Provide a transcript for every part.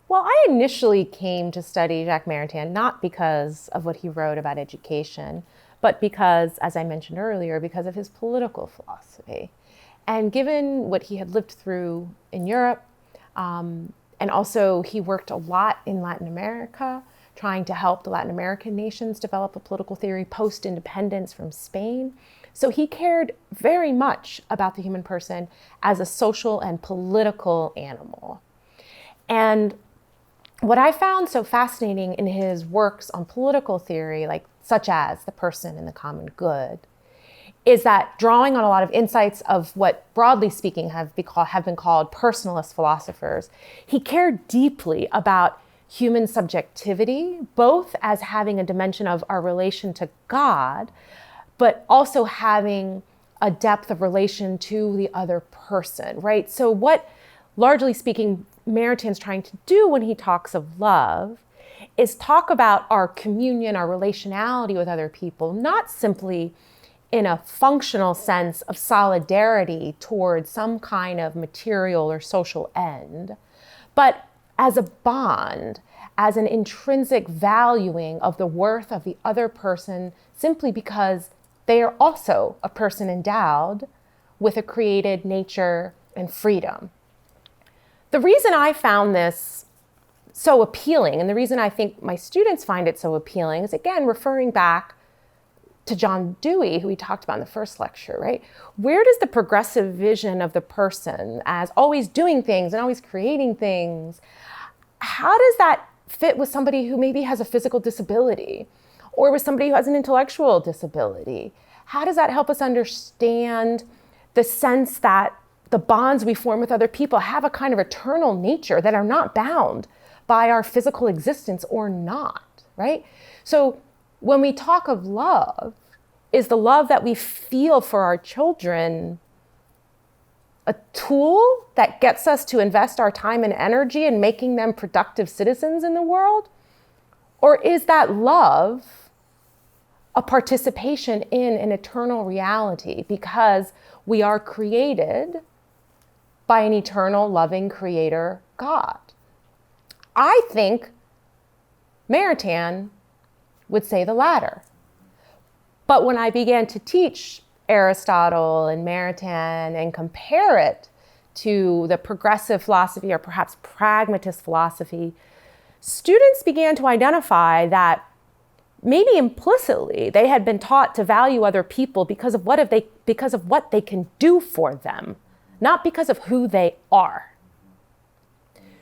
Well, I initially came to study Jacques Maritain not because of what he wrote about education, but because, as I mentioned earlier, because of his political philosophy. And given what he had lived through in Europe, and also he worked a lot in Latin America, trying to help the Latin American nations develop a political theory post-independence from Spain. So he cared very much about the human person as a social and political animal. And what I found so fascinating in his works on political theory, such as The Person and the Common Good, is that drawing on a lot of insights of what, broadly speaking, have been called personalist philosophers, he cared deeply about human subjectivity, both as having a dimension of our relation to God, but also having a depth of relation to the other person, right? So what, largely speaking, Maritain's trying to do when he talks of love is talk about our communion, our relationality with other people, not simply in a functional sense of solidarity towards some kind of material or social end, but as a bond, as an intrinsic valuing of the worth of the other person simply because they are also a person endowed with a created nature and freedom. The reason I found this so appealing, and the reason I think my students find it so appealing, is again referring back to John Dewey, who we talked about in the first lecture, right? Where does the progressive vision of the person as always doing things and always creating things, how does that fit with somebody who maybe has a physical disability or with somebody who has an intellectual disability? How does that help us understand the sense that the bonds we form with other people have a kind of eternal nature that are not bound by our physical existence or not, right? So when we talk of love, is the love that we feel for our children a tool that gets us to invest our time and energy in making them productive citizens in the world? Or is that love a participation in an eternal reality because we are created by an eternal, loving creator, God? I think Maritain would say the latter. But when I began to teach Aristotle and Maritain and compare it to the progressive philosophy or perhaps pragmatist philosophy, students began to identify that maybe implicitly they had been taught to value other people because of what they can do for them, not because of who they are.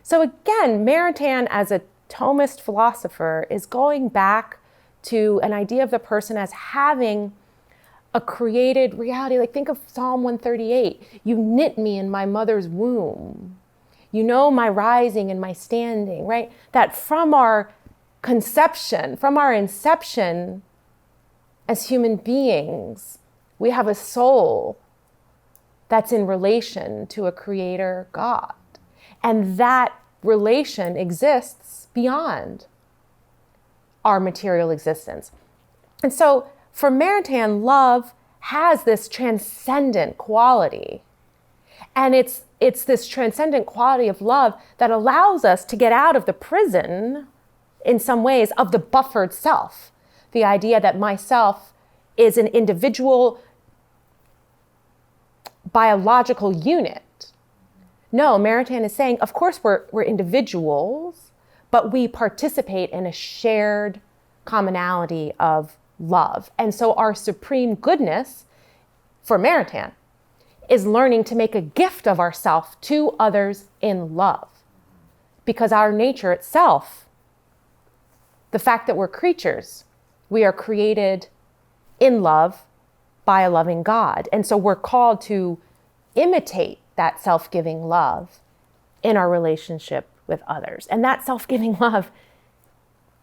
So again, Maritain as a Thomist philosopher is going back to an idea of the person as having a created reality. Like think of Psalm 138. You knit me in my mother's womb. You know my rising and my standing, right? That from our conception, from our inception as human beings, we have a soul that's in relation to a creator God. And that relation exists beyond our material existence. And so for Maritain, love has this transcendent quality. And it's this transcendent quality of love that allows us to get out of the prison, in some ways, of the buffered self. The idea that myself is an individual biological unit. No, Maritain is saying, of course we're individuals, but we participate in a shared commonality of love. And so our supreme goodness, for Maritain, is learning to make a gift of ourself to others in love. Because our nature itself, the fact that we're creatures, we are created in love by a loving God. And so we're called to imitate that self-giving love in our relationship with others. And that self-giving love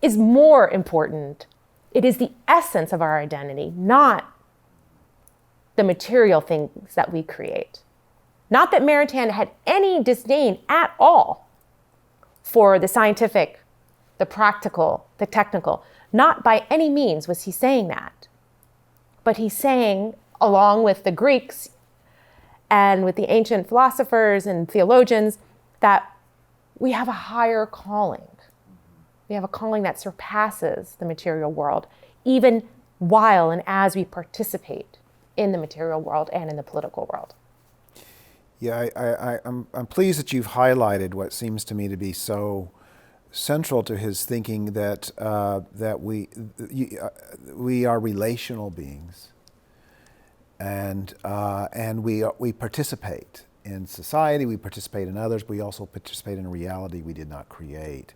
is more important. It is the essence of our identity, not the material things that we create. Not that Maritain had any disdain at all for the scientific, the practical, the technical. Not by any means was he saying that. But he's saying, along with the Greeks and with the ancient philosophers and theologians, that we have a higher calling. We have a calling that surpasses the material world, even while and as we participate in the material world and in the political world. Yeah, I'm pleased that you've highlighted what seems to me to be so central to his thinking, that we are relational beings, and we participate in society, we participate in others, we also participate in a reality we did not create.